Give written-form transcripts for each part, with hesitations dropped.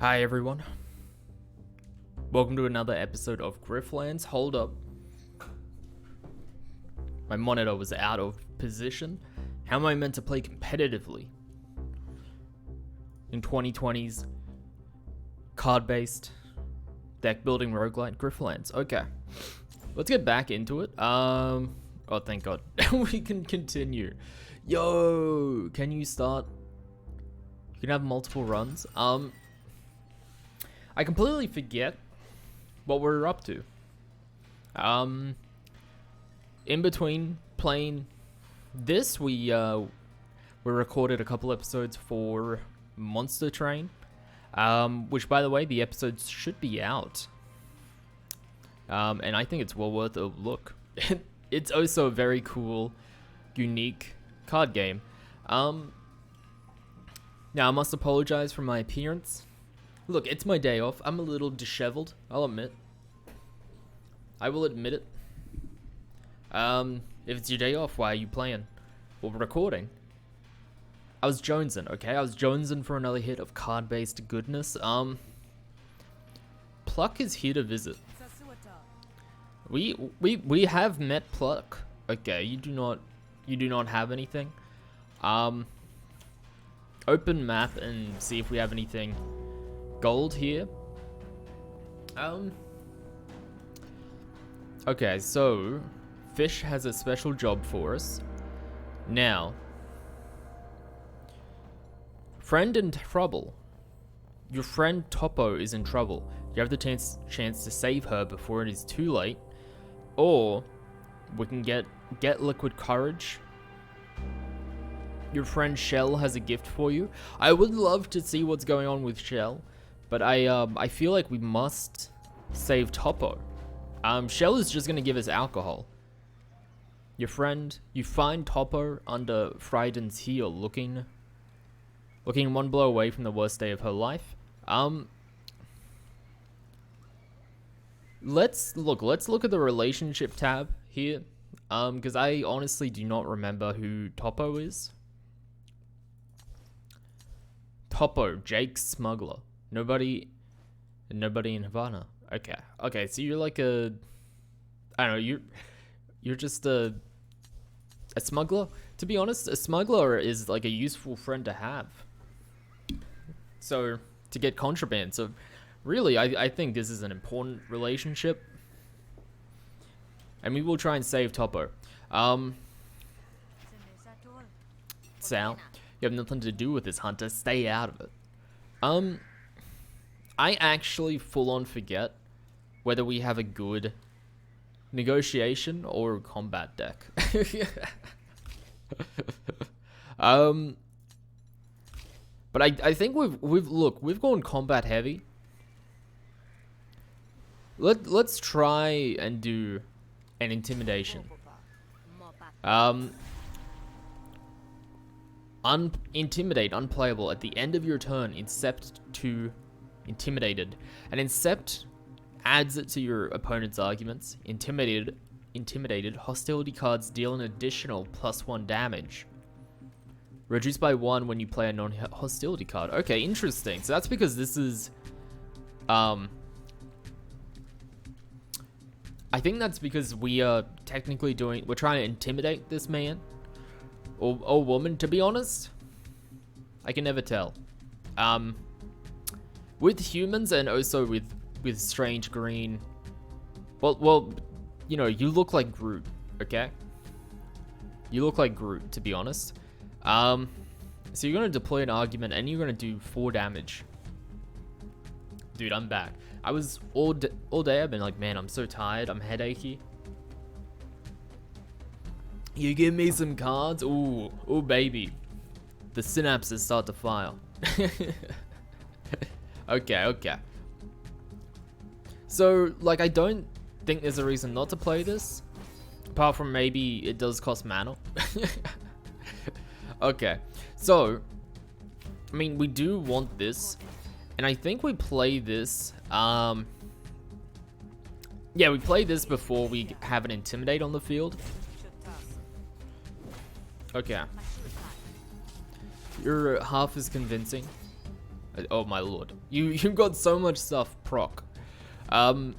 Hi everyone. Welcome to another episode of Griftlands. Hold up. My monitor was out of position. How am I meant to play competitively in 2020's card-based deck building roguelike Griftlands? Okay. Let's get back into it. Oh, thank God. We can continue. Yo, can you start? You can have multiple runs. I completely forget what we're up to. In between playing this, we recorded a couple episodes for Monster Train, which, by the way, the episodes should be out. And I think it's well worth a look. It's also a very cool, unique card game. Now, I must apologize for my appearance. Look, it's my day off. I'm a little disheveled, I'll admit. I will admit it. If it's your day off, why are you playing? Well, recording. I was jonesing, okay? I was jonesing for another hit of card-based goodness. Pluck is here to visit. We have met Pluck. Okay, you do not have anything. Open map and see if we have anything gold here. Okay, so Fish has a special job for us. Now, friend in trouble. Your friend Topo is in trouble. You have the chance to save her before it is too late. Or we can get liquid courage. Your friend Shell has a gift for you. I would love to see what's going on with Shell, but I feel like we must save Topo. Shell is just gonna give us alcohol. You find Topo under Fryden's heel, looking one blow away from the worst day of her life. Let's look at the relationship tab here, because I honestly do not remember who Topo is. Topo, Jake Smuggler. Nobody in Havana. Okay, so you're like I don't know, you're just a smuggler? To be honest, a smuggler is like a useful friend to have. So, to get contraband. So, really, I think this is an important relationship. And we will try and save Topo. Sal, you have nothing to do with this, Hunter. Stay out of it. I actually full-on forget whether we have a good negotiation or combat deck. But I think we've gone combat heavy. Let's try and do an intimidation. Intimidate, unplayable. At the end of your turn, incept to intimidated. And incept adds it to your opponent's arguments. Intimidated. Hostility cards deal an additional +1 damage. Reduced by 1 when you play a non-hostility card. Okay, interesting. So that's because this is... I think that's because we are technically we're trying to intimidate this man. Or woman, to be honest. I can never tell. With humans and also with strange green. Well, you know, you look like Groot, okay? You look like Groot, to be honest. So you're gonna deploy an argument and you're gonna do 4 damage. Dude, I'm back. I was all day I've been like, man, I'm so tired, I'm headachy. You give me some cards? Ooh, baby. The synapses start to fire. Okay. So, like, I don't think there's a reason not to play this. Apart from maybe it does cost mana. Okay, so, I mean, we do want this. And I think we play this, yeah, we play this before we have an Intimidate on the field. Okay. You're half as convincing. Oh my lord. You've got so much stuff proc. Do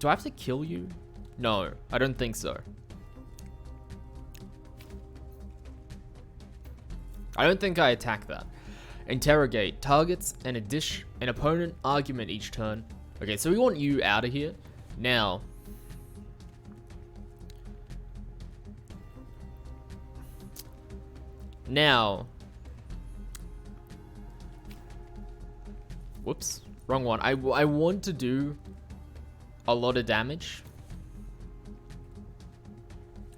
I have to kill you? No, I don't think so. I don't think I attack that. Interrogate. Targets an opponent argument each turn. Okay, so we want you out of here. Now. Whoops. Wrong one. I want to do a lot of damage.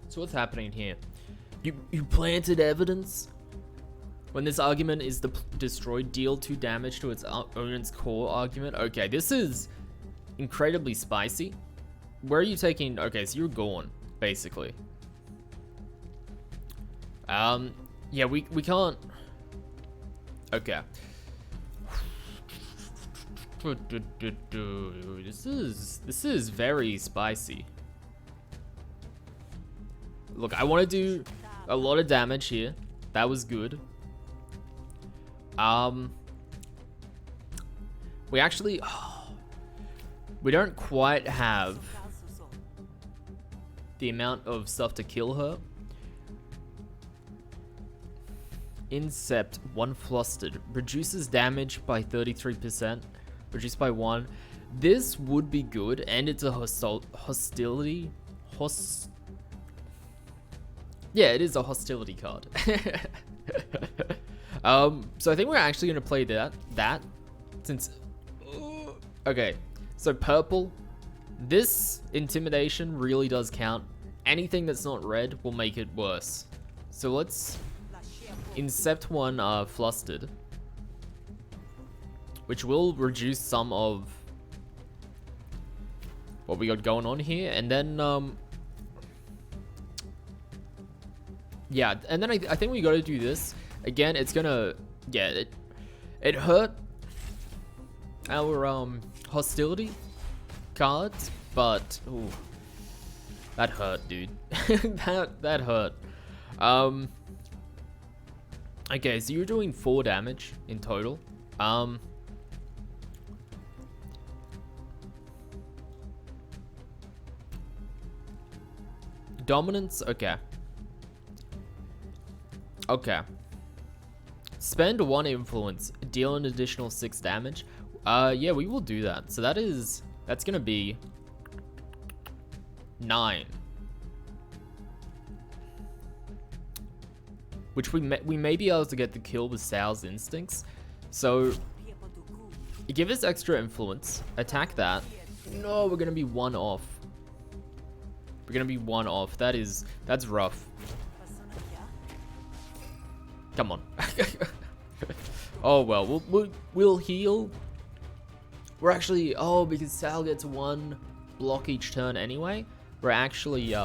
So what's happening here? You planted evidence? When this argument is destroyed, deal 2 damage to its opponent's core argument. Okay, this is incredibly spicy. Where are you taking? Okay, so you're gone, basically. Yeah, we can't. Okay. This is very spicy. Look, I want to do a lot of damage here. That was good. We actually, we don't quite have the amount of stuff to kill her. Incept, 1 flustered, reduces damage by 33%, reduced by 1. This would be good, and it's a hostility. Yeah, it is a hostility card. So I think we're actually gonna play that since. Okay, so purple. This intimidation really does count. Anything that's not red will make it worse. So let's incept 1 flustered, which will reduce some of what we got going on here, and then yeah, and then I think we got to do this again. It's gonna, yeah, it hurt our hostility cards, but ooh, that hurt, dude. that hurt. Okay, so you're doing 4 damage in total. Dominance, okay. Okay. Spend 1 influence, deal an additional 6 damage. Yeah, we will do that. So that's gonna be 9. Which we may be able to get the kill with Sal's instincts. So give us extra influence. Attack that. No, we're gonna be 1 off. We're gonna be 1 off. That's rough. Come on. Oh well, we'll heal. We're actually, oh, because Sal gets 1 block each turn anyway. We're actually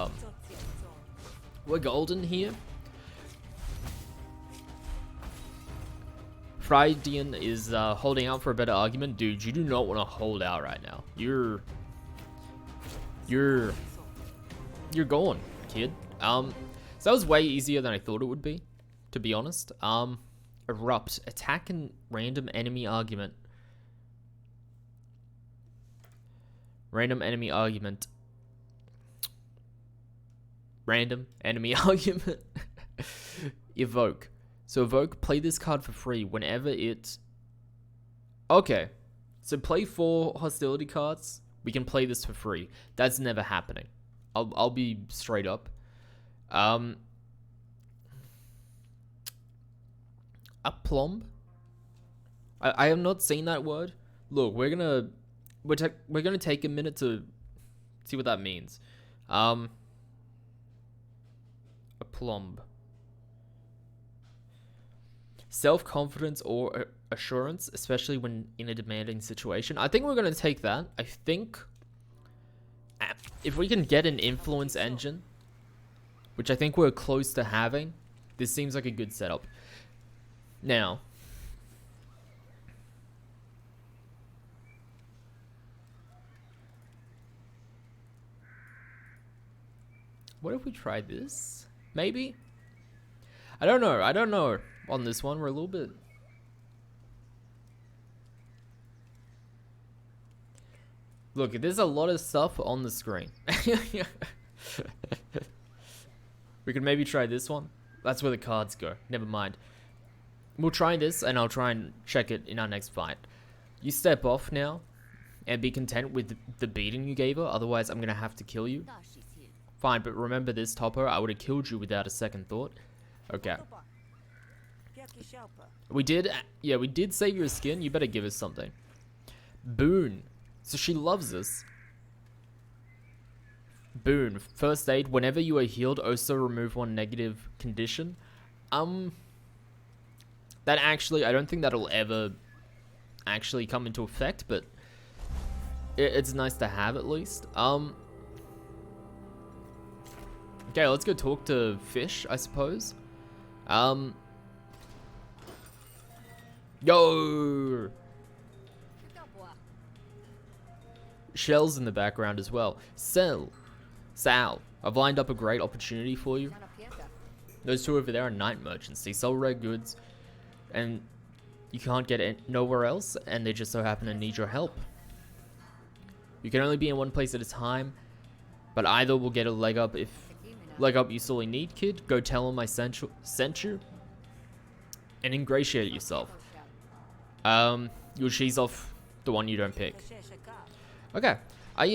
we're golden here. Fridian is holding out for a better argument. Dude, you do not want to hold out right now. You're gone, kid. So that was way easier than I thought it would be, to be honest. Erupt, attack and random enemy argument. Random enemy argument. Random enemy argument. Evoke. So evoke, play this card for free whenever it... Okay. So play 4 hostility cards. We can play this for free. That's never happening. I'll be straight up. Aplomb? I have not seen that word. Look, we're gonna take a minute to see what that means. Aplomb. Self-confidence or assurance, especially when in a demanding situation. I think we're gonna take that. I think if we can get an influence engine, which I think we're close to having, this seems like a good setup. Now, what if we try this? Maybe? I don't know on this one. We're a little bit... Look, there's a lot of stuff on the screen. We could maybe try this one. That's where the cards go. Never mind. We'll try this, and I'll try and check it in our next fight. You step off now, and be content with the beating you gave her. Otherwise, I'm gonna have to kill you. Fine, but remember this, Topper. I would have killed you without a second thought. Okay. We did save your skin. You better give us something. Boon. So she loves us. Boon. First aid. Whenever you are healed, also remove one negative condition. That actually, I don't think that'll ever actually come into effect, but it's nice to have at least. Okay, let's go talk to Fish, I suppose. Yo! Shell's in the background as well. Sal, I've lined up a great opportunity for you. Those two over there are night merchants. They sell rare goods, and you can't get it nowhere else, and they just so happen to need your help. You can only be in one place at a time, but either will get a leg up if you sorely need, kid. Go tell them I sent you, and ingratiate yourself. You'll cheese off the one you don't pick. Okay, I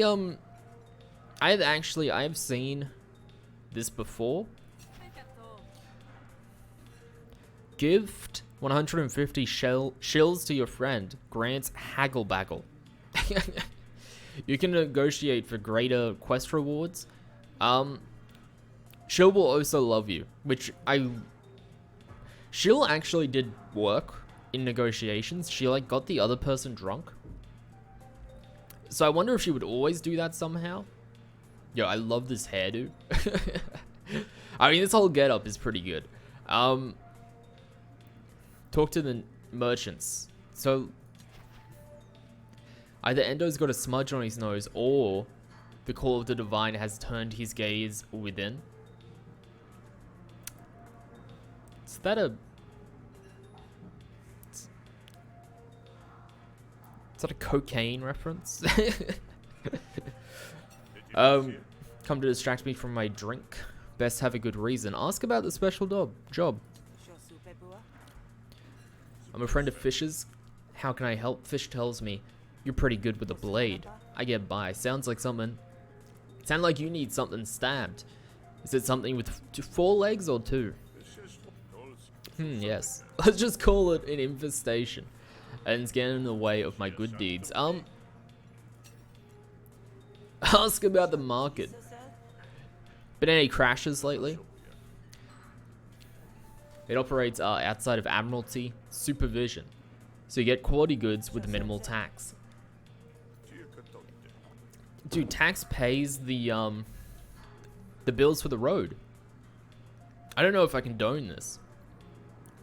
have seen this before. Gift 150 shills to your friend. Grants haggle baggle. You can negotiate for greater quest rewards. Shill will also love you, which Shill actually did work in negotiations. She like got the other person drunk. So I wonder if she would always do that somehow. Yo, I love this hairdo. I mean, this whole getup is pretty good. Talk to the merchants. So either Endo's got a smudge on his nose, or the call of the divine has turned his gaze within. Is that a... Is that a cocaine reference? Come to distract me from my drink. Best have a good reason. Ask about the special job. I'm a friend of Fish's. How can I help? Fish tells me you're pretty good with a blade. I get by. Sound like you need something stabbed. Is it something with 4 legs or 2? Yes. Let's just call it an infestation. And it's getting in the way of my good deeds. Ask about the market. Been any crashes lately? It operates outside of Admiralty supervision, so you get quality goods with minimal tax. Dude, tax pays the bills for the road. I don't know if I condone this.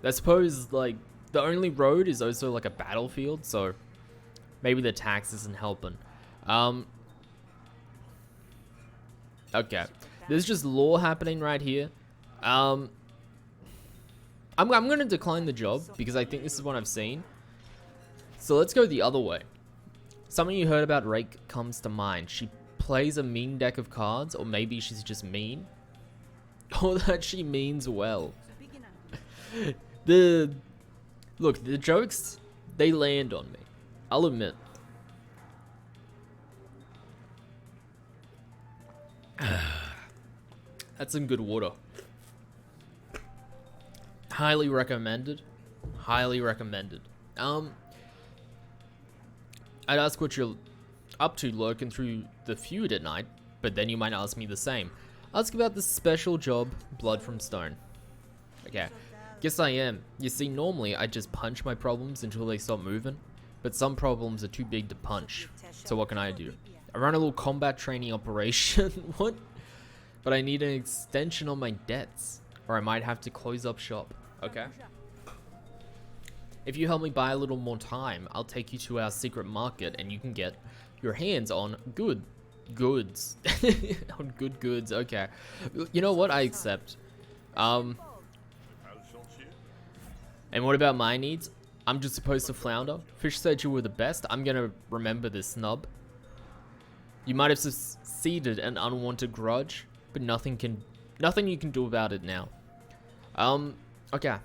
I suppose like the only road is also like a battlefield, so maybe the tax isn't helping. Okay, there's just lore happening right here. I'm gonna decline the job because I think this is what I've seen. So let's go the other way. Something you heard about Rake comes to mind. She plays a mean deck of cards, or maybe she's just mean, or that she means well. Look, the jokes, they land on me. I'll admit. That's some good water. Highly recommended. Highly recommended. I'd ask what you're up to lurking through the feud at night, but then you might ask me the same. Ask about the special job, Blood from Stone. Okay. Guess I am. You see, normally I just punch my problems until they stop moving, but some problems are too big to punch. So what can I do? I run a little combat training operation. What? But I need an extension on my debts, or I might have to close up shop. Okay. If you help me buy a little more time, I'll take you to our secret market and you can get your hands on goods. On good goods, okay. You know what? I accept. And what about my needs? I'm just supposed to flounder? Fish said you were the best. I'm gonna remember this, snub. You might have succeeded an unwanted grudge, but nothing you can do about it now. Okay.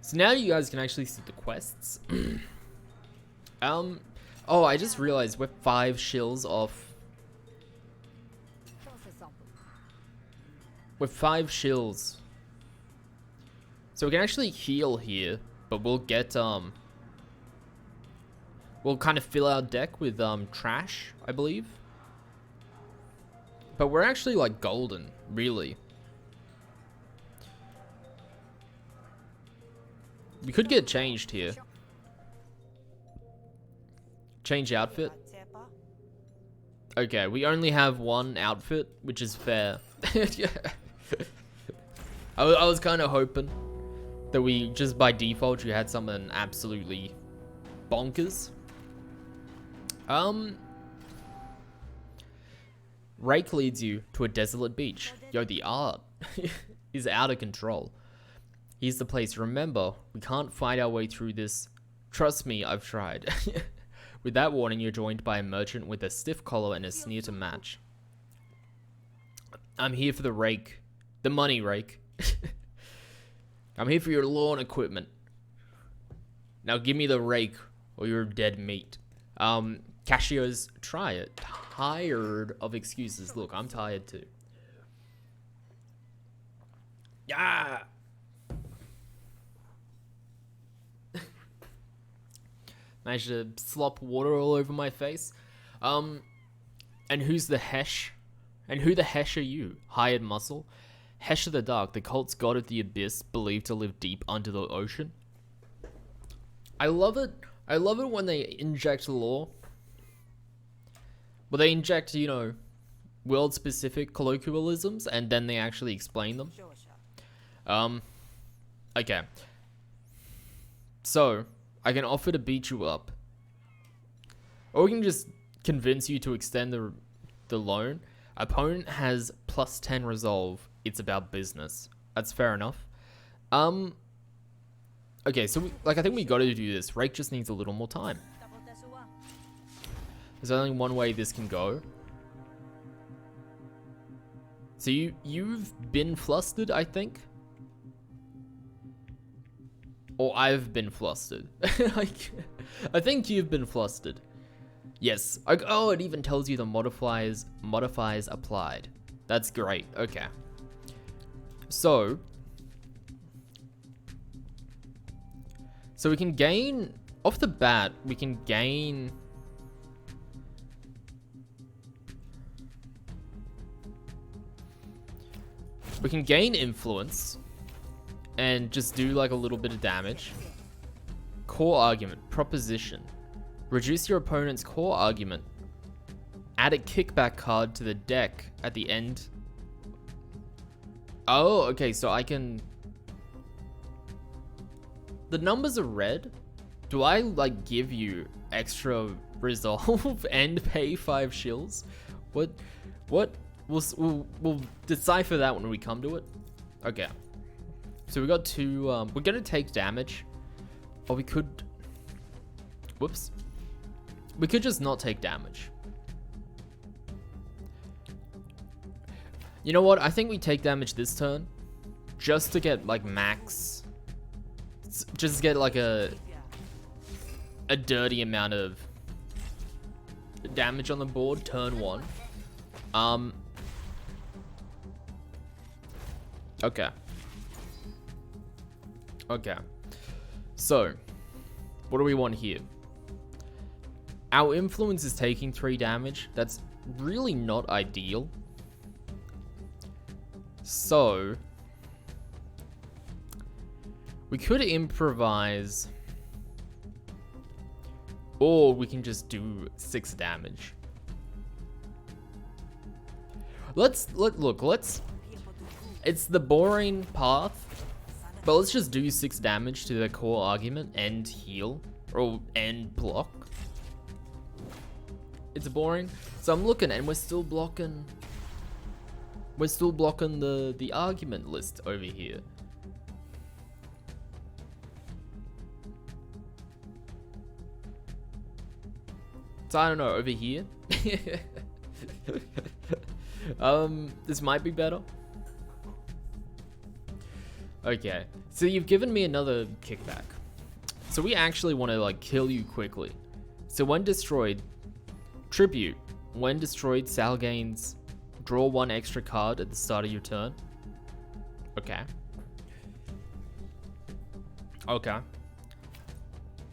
So now you guys can actually see the quests. Oh, I just realized we're 5 shills off. We're 5 shills. So we can actually heal here, but we'll get, we'll kind of fill our deck with, trash, I believe. But we're actually, like, golden, really. We could get changed here. Change outfit. Okay, we only have 1 outfit, which is fair. I was kind of hoping that we, just by default, you had something absolutely bonkers. Rake leads you to a desolate beach. Yo, the art is out of control. Here's the place. Remember, we can't fight our way through this. Trust me, I've tried. With that warning, you're joined by a merchant with a stiff collar and a sneer to match. I'm here for the rake. The money rake. I'm here for your lawn equipment. Now give me the rake or you're dead meat. Cashiers, try it. Tired of excuses. Look, I'm tired too. Yeah. Managed to slop water all over my face. And who's the Hesh? And who the Hesh are you? Hired muscle? Hesh of the Dark, the cult's god of the abyss, believed to live deep under the ocean. I love it. I love it when they inject lore. Well, they inject, you know, world-specific colloquialisms, and then they actually explain them. Okay. So, I can offer to beat you up. Or we can just convince you to extend the loan. Opponent has plus 10 resolve. It's about business. That's fair enough. Okay, so I think we gotta do this. Rake just needs a little more time. There's only one way this can go. So you've been flustered, I think? Or I've been flustered. I think you've been flustered. Yes. Oh, it even tells you the modifiers applied. That's great. Okay. So we can gain, off the bat, we can gain influence and just do like a little bit of damage. Core argument, proposition. Reduce your opponent's core argument. Add a kickback card to the deck at the end. Oh, okay, so I can... The numbers are red. Do I, like, give you extra resolve and pay 5 shills? What? We'll decipher that when we come to it. Okay. So we got 2, we're gonna take damage. Or we could... Whoops. We could just not take damage. You know what? I think we take damage this turn. Just to get, like, max... Just get, like, a dirty amount of damage on the board, turn 1. Okay. Okay. So, what do we want here? Our influence is taking 3 damage. That's really not ideal. So, we could improvise, or we can just do 6 damage. Let's it's the boring path, but let's just do 6 damage to the core argument and heal, or and block. It's boring, so I'm looking, and we're still blocking the argument list over here. So I don't know, over here. This might be better. Okay, so you've given me another kickback. So we actually want to like kill you quickly. So when destroyed, tribute. When destroyed, Sal gains draw 1 extra card at the start of your turn. Okay. Okay.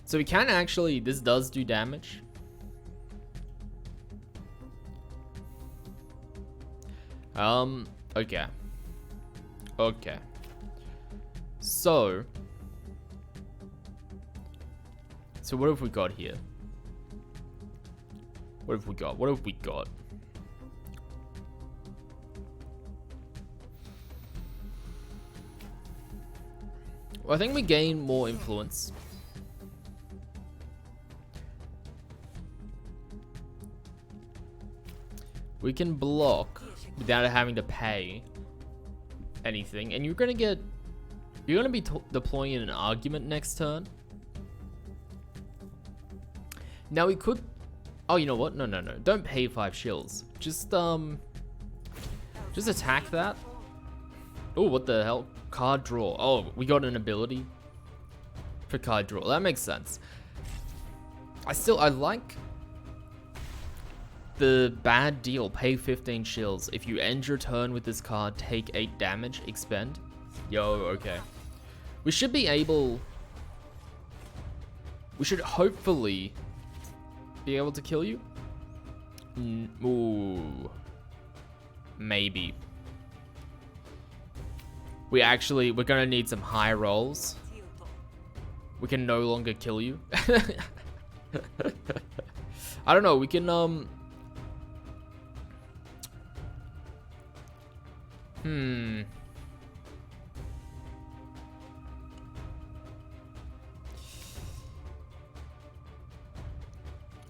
So we can actually, this does do damage. Okay. Okay. So what have we got here? What have we got? What have we got? Well, I think we gain more influence. We can block without having to pay anything, and you're gonna be deploying an argument next turn. Now we could, oh, you know what? No. Don't pay 5 shills. Just attack that. Oh, what the hell? Card draw. Oh, we got an ability for card draw. That makes sense. I like the bad deal. Pay 15 shills. If you end your turn with this card, take 8 damage, expend. Yo, okay. We should be able... We should hopefully be able to kill you. Ooh. Maybe. We're gonna need some high rolls. We can no longer kill you. I don't know, we can,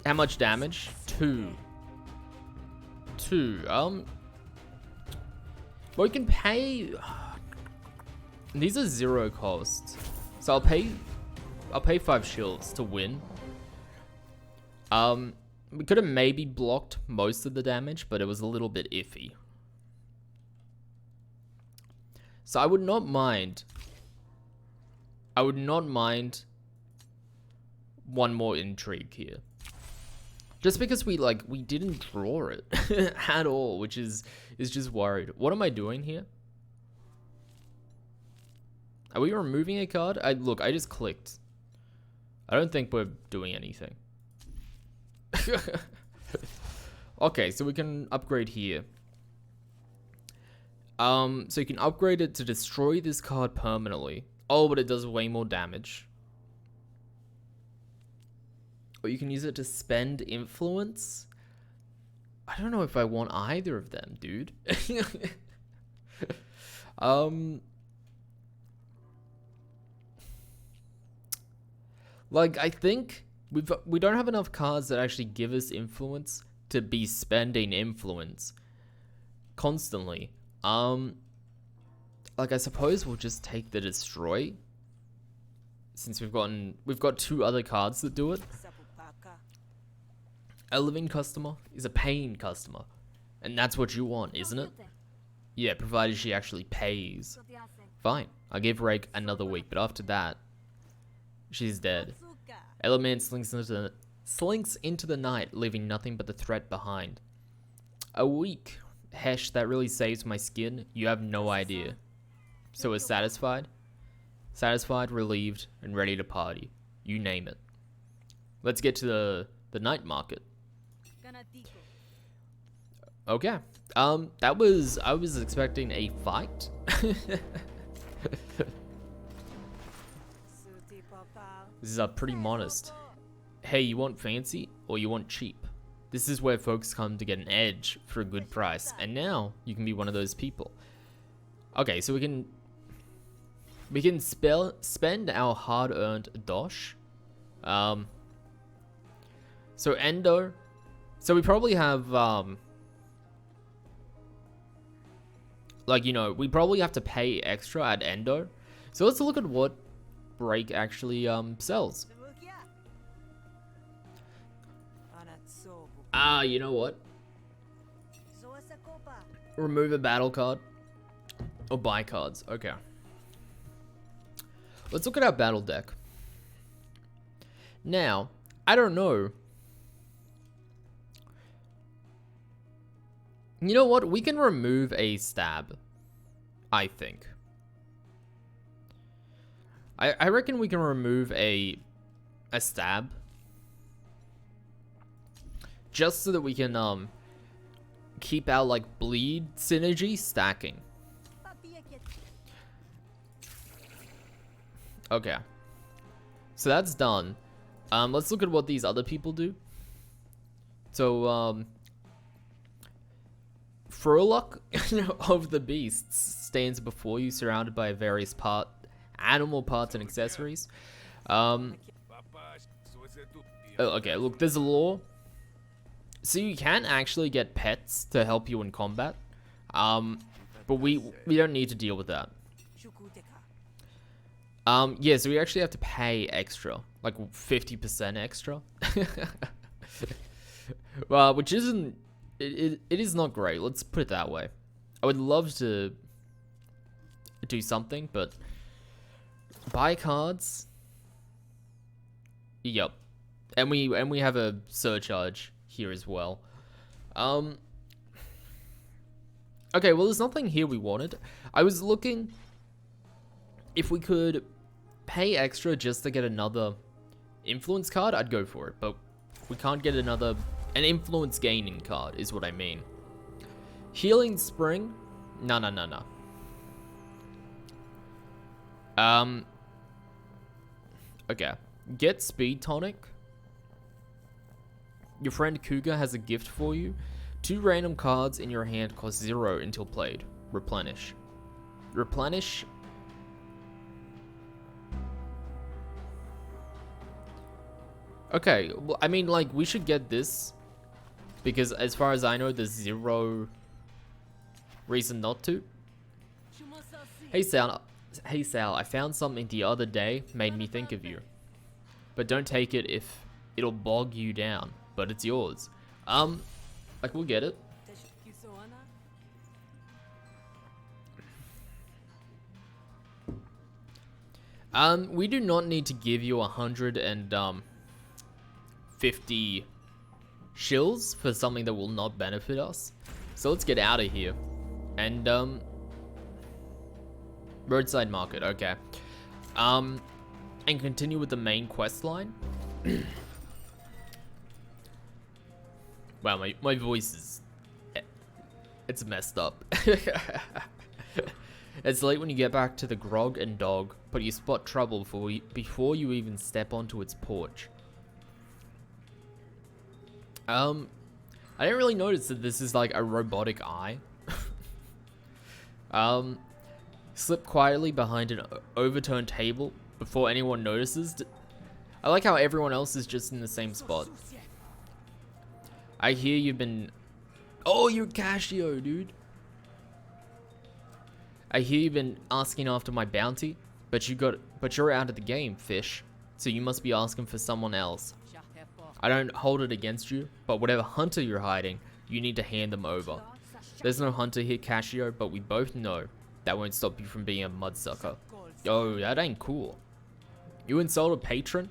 How much damage? 2. But we can pay... These are 0 cost. So I'll pay 5 shields to win. We could have maybe blocked most of the damage, but it was a little bit iffy. So I would not mind one more intrigue here. Just because we didn't draw it at all, which is just worried. What am I doing here? Are we removing a card? Look, I just clicked. I don't think we're doing anything. Okay, so we can upgrade here. So you can upgrade it to destroy this card permanently. Oh, but it does way more damage. Or you can use it to spend influence. I don't know if I want either of them, dude. Like, I think we don't have enough cards that actually give us influence to be spending influence constantly. Like, I suppose we'll just take the destroy, since we've got 2 other cards that do it. A living customer is a paying customer, and that's what you want, isn't it? Yeah, provided she actually pays. Fine, I'll give Rake another week, but after that, she's dead. Element slinks into the night, leaving nothing but the threat behind. A week. Hesh, that really saves my skin. You have no idea. So we're satisfied? Satisfied, relieved, and ready to party. You name it. Let's get to the night market. Okay. I was expecting a fight. This is pretty modest. Hey, you want fancy or you want cheap? This is where folks come to get an edge for a good price, and now you can be one of those people. Okay, so we can spend our hard-earned dosh. So Endo. So we probably have like, you know, we probably have to pay extra at Endo. So let's look at what Break actually sells. You know what? Remove a battle card. Or buy cards. Okay. Let's look at our battle deck. Now, I don't know. You know what? We can remove a stab. I think. I reckon we can remove a stab. Just so that we can keep our like bleed synergy stacking. Okay. So that's done. Let's look at what these other people do. So Furlock of the Beasts stands before you surrounded by various animal parts and accessories. Okay, look, there's a law. So you can actually get pets to help you in combat. But we don't need to deal with that. Yeah, so we actually have to pay extra, like 50% extra. Well, which isn't, it is not great, let's put it that way. I would love to do something, but buy cards. Yep. And we have a surcharge here as well. Okay, well, there's nothing here we wanted. I was looking if we could pay extra just to get another influence card, I'd go for it, but we can't get an influence gaining card is what I mean. Healing Spring? No. Okay. Get Speed Tonic. Your friend Cougar has a gift for you. 2 random cards in your hand cost 0 until played. Replenish. Replenish. Okay, well, I mean, like, we should get this. Because as far as I know, there's 0 reason not to. Hey Sal, I found something the other day, made me think of you. But don't take it if it'll bog you down. But it's yours. Like, we'll get it. We do not need to give you 150 shills for something that will not benefit us. So let's get out of here. And, roadside market, okay. And continue with the main quest line. Wow, my voice is... It's messed up. It's late when you get back to the Grog and Dog, but you spot trouble before you even step onto its porch. I didn't really notice that this is like a robotic eye. Slip quietly behind an overturned table before anyone notices. I like how everyone else is just in the same spot. I hear you've been... Oh, you're Casio, dude. I hear you've been asking after my bounty, but you're out of the game, fish. So you must be asking for someone else. I don't hold it against you, but whatever hunter you're hiding, you need to hand them over. There's no hunter here, Casio, but we both know that won't stop you from being a mudsucker. Yo, that ain't cool. You insult a patron?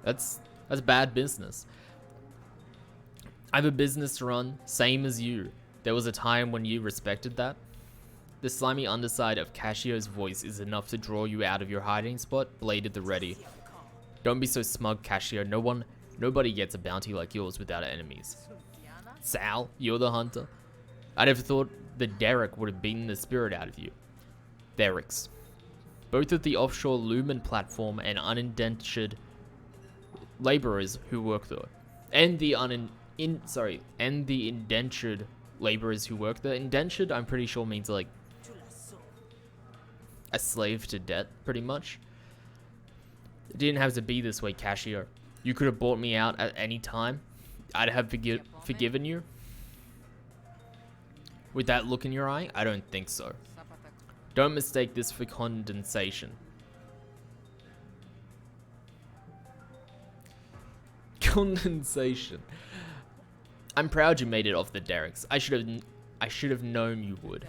That's bad business. I have a business to run, same as you. There was a time when you respected that. The slimy underside of Casio's voice is enough to draw you out of your hiding spot, blade at the ready. Don't be so smug, Casio. Nobody gets a bounty like yours without enemies. Sal, you're the hunter. I'd have thought the Derek would have beaten the spirit out of you. Derricks. Both of the offshore Lumen platform and unindentured laborers who work there. And the indentured laborers who work there. Indentured, I'm pretty sure means like a slave to debt, pretty much. It didn't have to be this way, Casio. You could have bought me out at any time. I'd have forgiven you. With that look in your eye, I don't think so. Don't mistake this for condensation. Condensation. I'm proud you made it off the derricks. I should have known you would.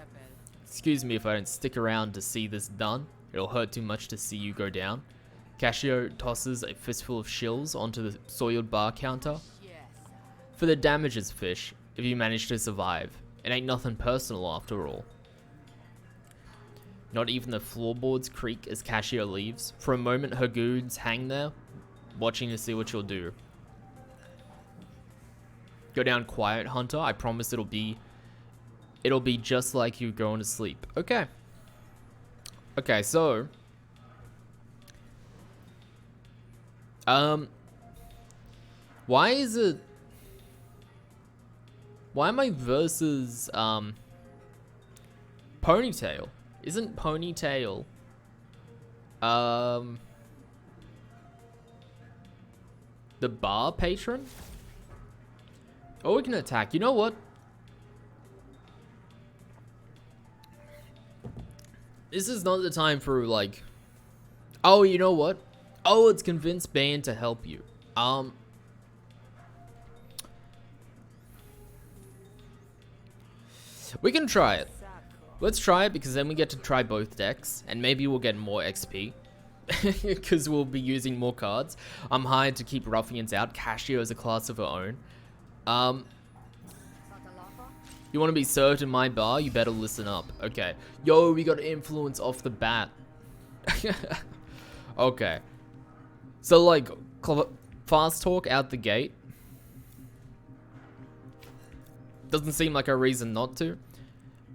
Excuse me if I don't stick around to see this done. It'll hurt too much to see you go down. Cascio tosses a fistful of shills onto the soiled bar counter. For the damages, fish, if you manage to survive. It ain't nothing personal after all. Not even the floorboards creak as Cascio leaves. For a moment, her goons hang there, watching to see what you'll do. Go down quiet, Hunter. I promise it'll be just like you going to sleep. Okay. Okay, so why am I versus Ponytail? Isn't Ponytail the bar patron? Oh, we can attack. You know what? This is not the time for like, oh, you know what? Oh, it's convinced Ban to help you. We can try it. Let's try it because then we get to try both decks and maybe we'll get more XP because we'll be using more cards. I'm hired to keep ruffians out. Cascio is a class of her own. You want to be served in my bar? You better listen up. Okay. Yo, we got influence off the bat. Okay. So, like, fast talk out the gate. Doesn't seem like a reason not to.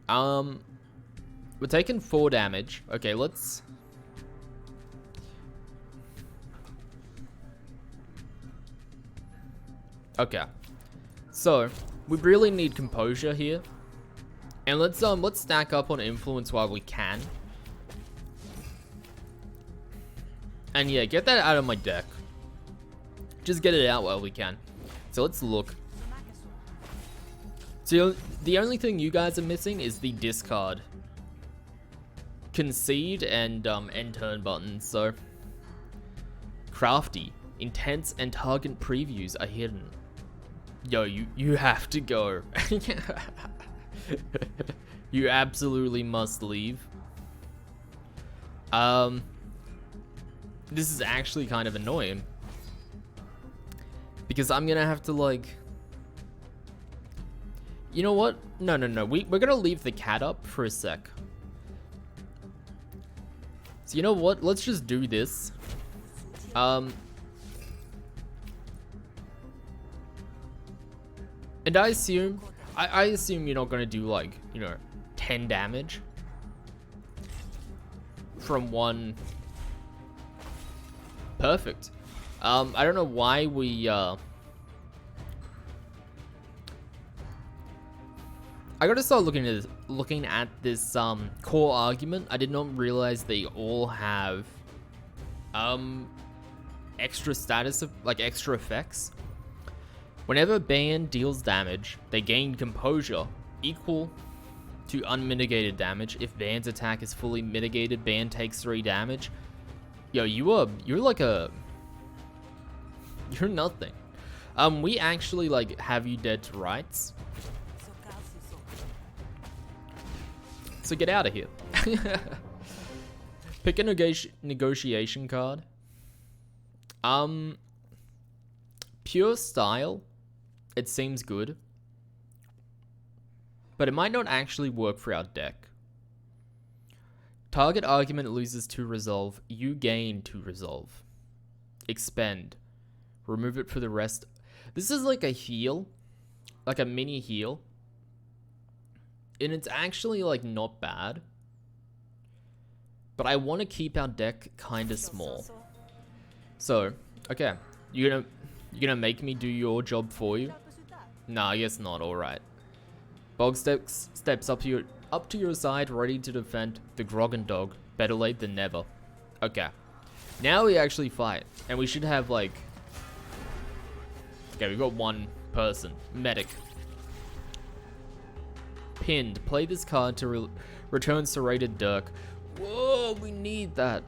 We're taking 4 damage. Okay, let's... Okay. So, we really need composure here. And let's stack up on influence while we can. And yeah, get that out of my deck. Just get it out while we can. So let's look. So the only thing you guys are missing is the discard, concede, and end turn buttons. So crafty, intense, and target previews are hidden. Yo, you have to go. You absolutely must leave. This is actually kind of annoying because I'm gonna have to like, you know what? No. We're gonna leave the cat up for a sec. So you know what? Let's just do this. And I assume you're not gonna do like, 10 damage from one. Perfect. I don't know why we I gotta start looking at this core argument. I did not realize they all have extra status of like extra effects. Whenever Ban deals damage, they gain composure equal to unmitigated damage. If Ban's attack is fully mitigated, Ban takes 3 damage. Yo, you're nothing. We actually like have you dead to rights. So get out of here. Pick a negotiation card. Pure style. It seems good, but it might not actually work for our deck. Target argument loses to resolve. You gain to resolve. Expend. Remove it for the rest. This is like a heal. Like a mini heal. And it's actually like not bad. But I want to keep our deck kind of small. So, okay. You're gonna make me do your job for you? Nah, I guess not. Alright. Bog steps up to your side, ready to defend the Grog and Dog. Better late than never. Okay. Now we actually fight. And we should have like... Okay, we've got one person. Medic. Pinned. Play this card to return serrated Dirk. Whoa, we need that.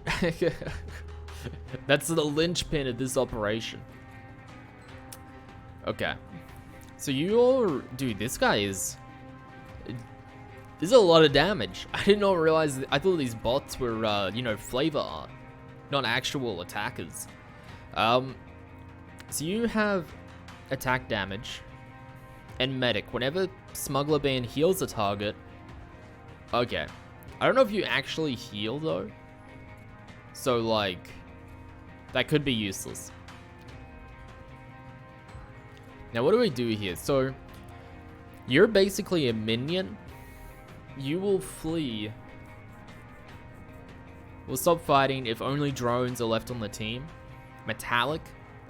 That's the linchpin of this operation. Okay. So you're... Dude, this guy is... This is a lot of damage. I did not realize... I thought these bots were, you know, flavor art. Not actual attackers. So you have attack damage and medic. Whenever Smuggler Band heals a target... Okay. I don't know if you actually heal, though. So, like... That could be useless. Now, what do we do here? So, you're basically a minion. You will flee. We'll stop fighting if only drones are left on the team. Metallic.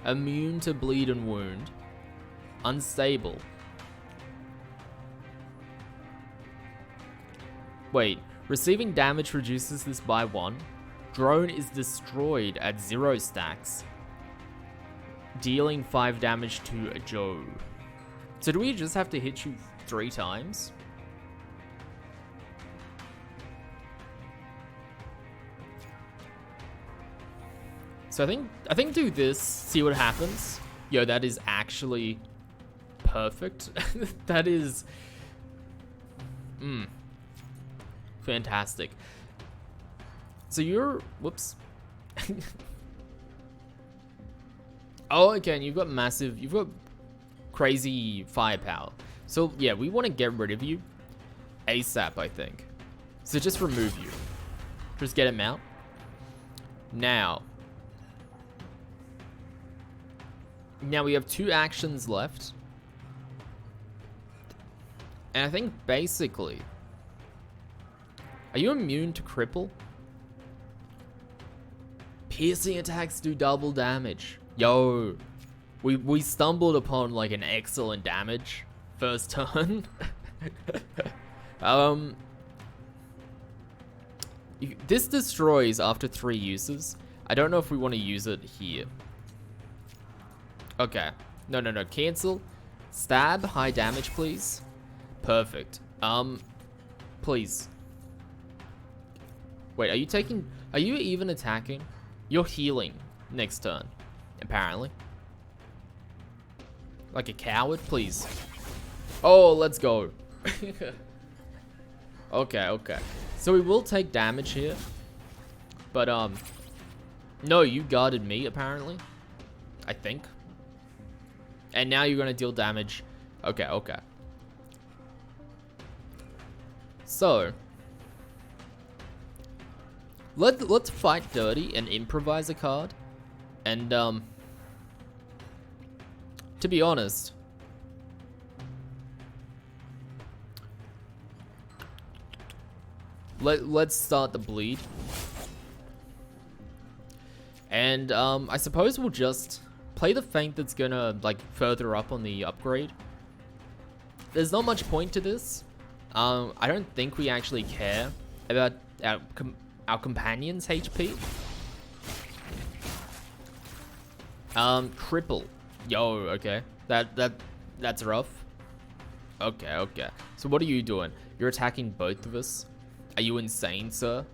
Immune to bleed and wound. Unstable. Wait. Receiving damage reduces this by 1. Drone is destroyed at 0 stacks. Dealing 5 damage to a Joe. So do we just have to hit you 3 times? So I think do this, see what happens. Yo, that is actually perfect. That is fantastic. So you're whoops. Oh, okay, and you've got crazy firepower. So yeah, we want to get rid of you ASAP, I think. So just remove you. Just get him out. Now we have 2 actions left. And I think basically... Are you immune to cripple? Piercing attacks do double damage. Yo, we stumbled upon like an excellent damage first turn. This destroys after 3 uses. I don't know if we want to use it here. Okay. No. Cancel. Stab. High damage, please. Perfect. Please. Wait, are you even attacking? You're healing next turn, apparently. Like a coward, please. Oh, let's go. Okay. So we will take damage here. But, no, you guarded me, apparently. I think. And now you're gonna deal damage. Okay. So let's fight dirty and improvise a card. And to be honest, let's start the bleed. And I suppose we'll just play the feint that's gonna like further up on the upgrade. There's not much point to this. I don't think we actually care about our companion's HP. Cripple. Yo, okay. That's rough. Okay. So what are you doing? You're attacking both of us? Are you insane, sir?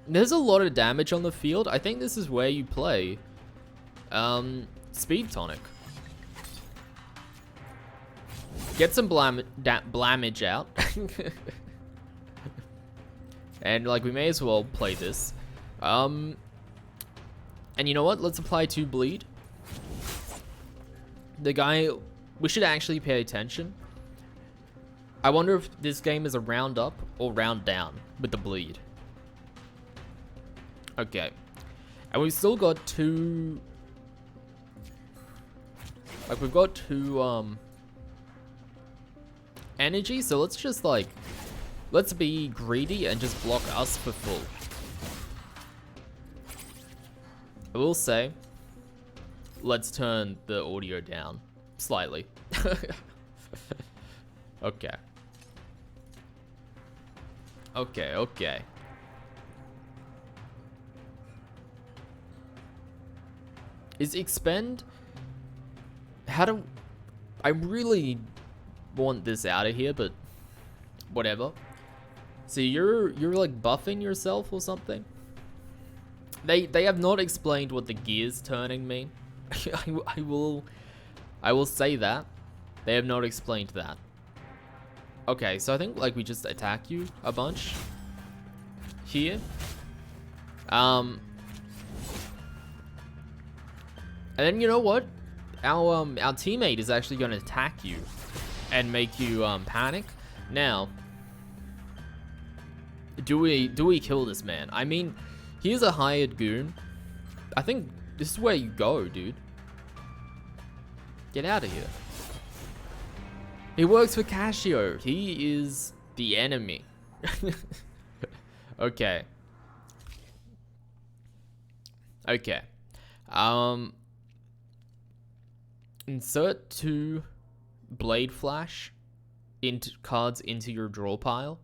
There's a lot of damage on the field. I think this is where you play Speed Tonic. Get some blamage out. And like we may as well play this. And you know what? Let's apply 2 bleed. The guy, we should actually pay attention. I wonder if this game is a round up or round down with the bleed. Okay. And we've still got 2... Like, we've got 2, energy, so let's just, like... Let's be greedy and just block us for full. I will say... Let's turn the audio down. Slightly. Okay. Okay. Is expend... How do... I really want this out of here, but whatever. So you're like buffing yourself or something? They have not explained what the gears turning mean. I will say that. They have not explained that. Okay, so I think like we just attack you a bunch here. And then you know what? Our teammate is actually going to attack you and make you panic. Now, do we kill this man? I mean, he's a hired goon. I think this is where you go, dude. Get out of here. He works for Casio. He is the enemy. Okay. Okay. Insert 2 blade flash cards into your draw pile.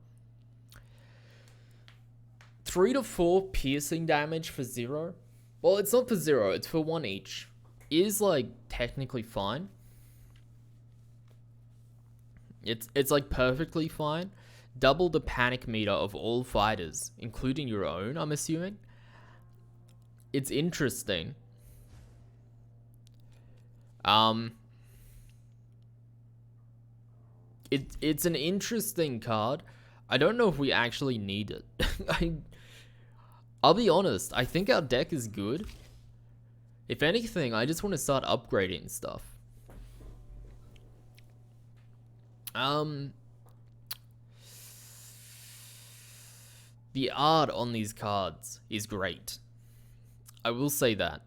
3 to 4 piercing damage for 0. Well, it's not for 0, it's for 1 each. Is like technically fine. It's like perfectly fine. Double the panic meter of all fighters, including your own, I'm assuming. It's interesting. It's an interesting card. I don't know if we actually need it. I'll be honest, I think our deck is good. If anything, I just want to start upgrading stuff. The art on these cards is great. I will say that.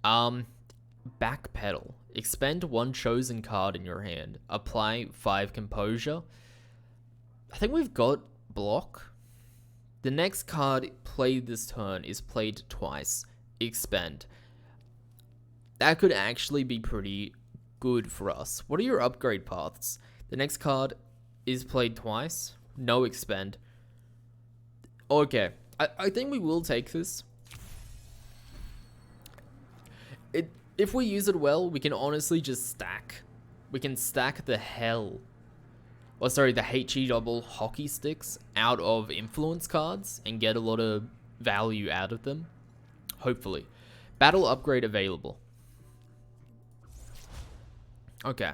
Backpedal. Expend 1 chosen card in your hand. Apply 5 composure. I think we've got block. The next card played this turn is played twice. Expend. That could actually be pretty good for us. What are your upgrade paths? The next card is played twice. No expend. Okay. I think we will take this. If we use it well, we can honestly just stack. We can stack the hell. Oh, sorry, the HE double hockey sticks out of influence cards and get a lot of value out of them. Hopefully. Battle upgrade available. Okay.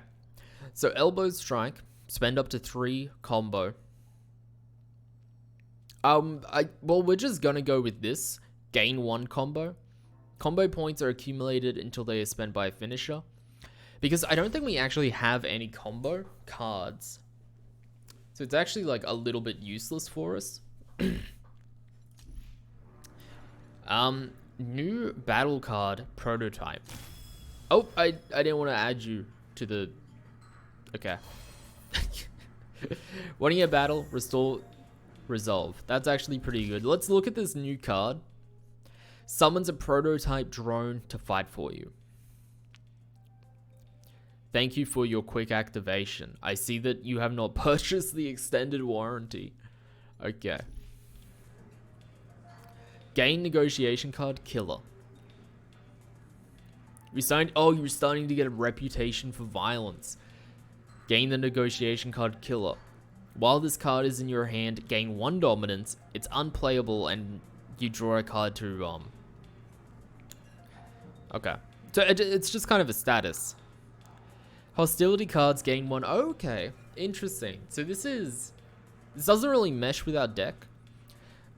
So elbow strike. Spend up to 3 combo. Well, we're just gonna go with this. Gain 1 combo. Combo points are accumulated until they are spent by a finisher. Because I don't think we actually have any combo cards. So it's actually like a little bit useless for us. New battle card prototype. Oh, I didn't want to add you to the... Okay. Winning a battle, restore, resolve. That's actually pretty good. Let's look at this new card. Summons a prototype drone to fight for you. Thank you for your quick activation. I see that you have not purchased the extended warranty. Okay. Gain negotiation card, killer. You're starting to get a reputation for violence. Gain the negotiation card, killer. While this card is in your hand, gain 1 dominance. It's unplayable and you draw a card to Okay. So it's just kind of a status. Hostility cards gain 1. Okay. Interesting. So this doesn't really mesh with our deck.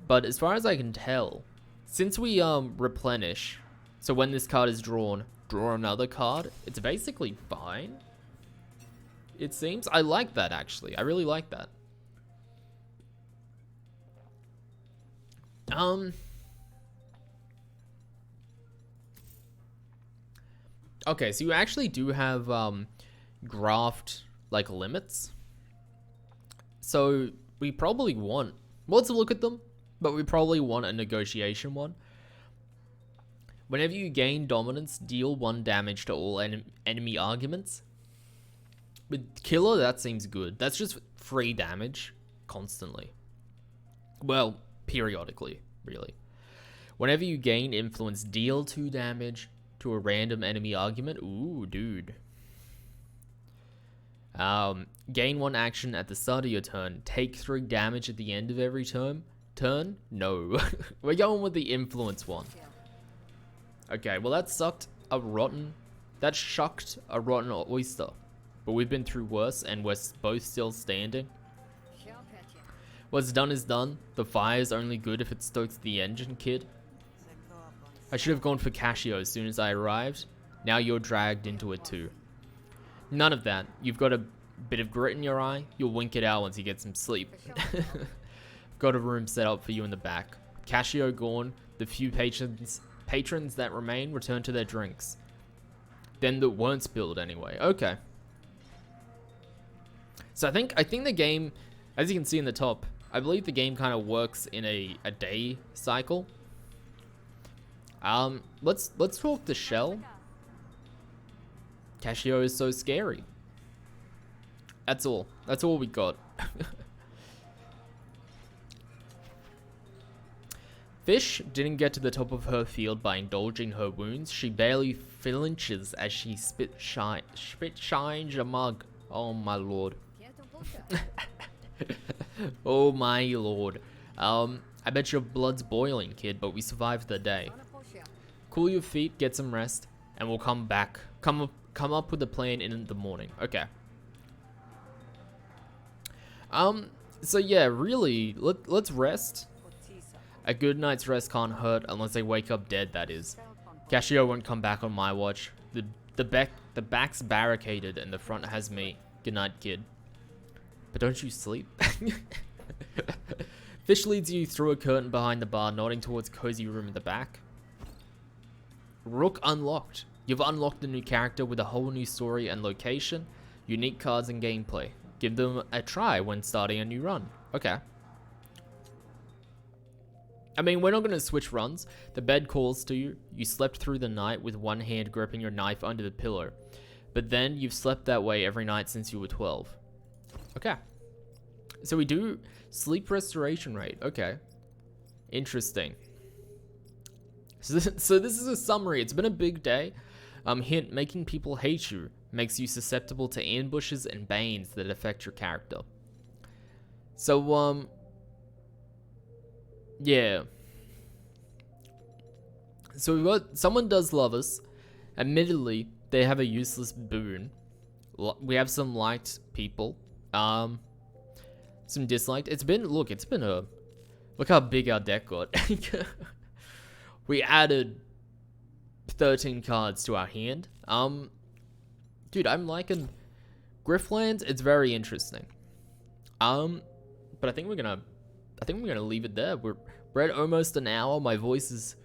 But as far as I can tell, since we replenish, so when this card is drawn, draw another card, it's basically fine. It seems. I like that actually. I really like that. Okay, so you actually do have graft like limits. So we probably want, well, let's look at them, but we probably want a negotiation one. Whenever you gain dominance, deal 1 damage to all enemy arguments. With killer, that seems good. That's just free damage constantly. Well, periodically, really. Whenever you gain influence, deal 2 damage to a random enemy argument. Ooh, dude. Gain 1 action at the start of your turn. Take 3 damage at the end of every turn. No. We're going with the influence one. Okay, well that sucked a rotten... That shucked a rotten oyster. But we've been through worse, and we're both still standing. What's done is done. The fire's only good if it stokes the engine, kid. I should have gone for Casio as soon as I arrived. Now you're dragged into it too. None of that. You've got a bit of grit in your eye. You'll wink it out once you get some sleep. Got a room set up for you in the back. Casio gone. The few patrons that remain return to their drinks. Then that weren't spilled anyway. Okay. So I think the game, as you can see in the top, I believe the game kind of works in a day cycle. Let's talk to Shell. Casio is so scary. That's all. That's all we got. Fish didn't get to the top of her field by indulging her wounds. She barely flinches as she spit shines a mug. Oh my lord. Oh my lord. I bet your blood's boiling, kid, but we survived the day. Cool your feet, get some rest, and we'll come back. Come up with a plan in the morning. Okay. So yeah, really, let's rest. A good night's rest can't hurt unless they wake up dead, that is. Casio won't come back on my watch. The back's barricaded and the front has me. Good night, kid. But don't you sleep? Fish leads you through a curtain behind the bar, nodding towards a cozy room in the back. Rook unlocked. You've unlocked a new character with a whole new story and location, unique cards and gameplay. Give them a try when starting a new run. Okay. I mean, we're not going to switch runs. The bed calls to you. You slept through the night with one hand gripping your knife under the pillow. But then you've slept that way every night since you were 12. Okay. So we do sleep restoration rate. Okay. Interesting. So this is a summary. It's been a big day. Hint, making people hate you makes you susceptible to ambushes and banes that affect your character. So, yeah. So we've got someone does love us. Admittedly, they have a useless boon. We have some liked people. Some disliked. It's been a look how big our deck got. We added 13 cards to our hand. Dude, I'm liking Griftlands. It's very interesting. But I think we're gonna leave it there. We're at almost an hour. My voice is...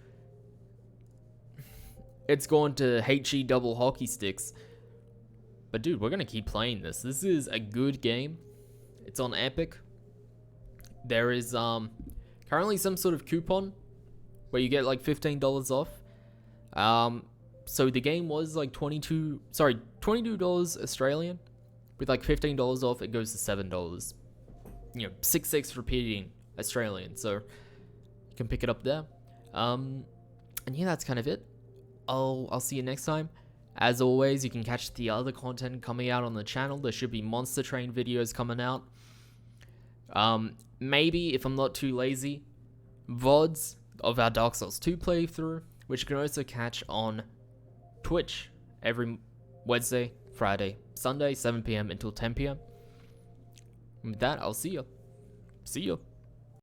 It's gone to HE double hockey sticks. But dude, we're gonna keep playing this. This is a good game. It's on Epic. There is currently some sort of coupon where you get like $15 off. So the game was like $22 Australian. With like $15 off, it goes to $7. You know, 6 repeating Australian, so you can pick it up there. And yeah, that's kind of it. I'll see you next time. As always, you can catch the other content coming out on the channel. There should be Monster Train videos coming out. Maybe, if I'm not too lazy, VODs of our Dark Souls 2 playthrough, which you can also catch on Twitch every Wednesday, Friday, Sunday, 7 PM until 10 PM. With that, I'll see you. See you.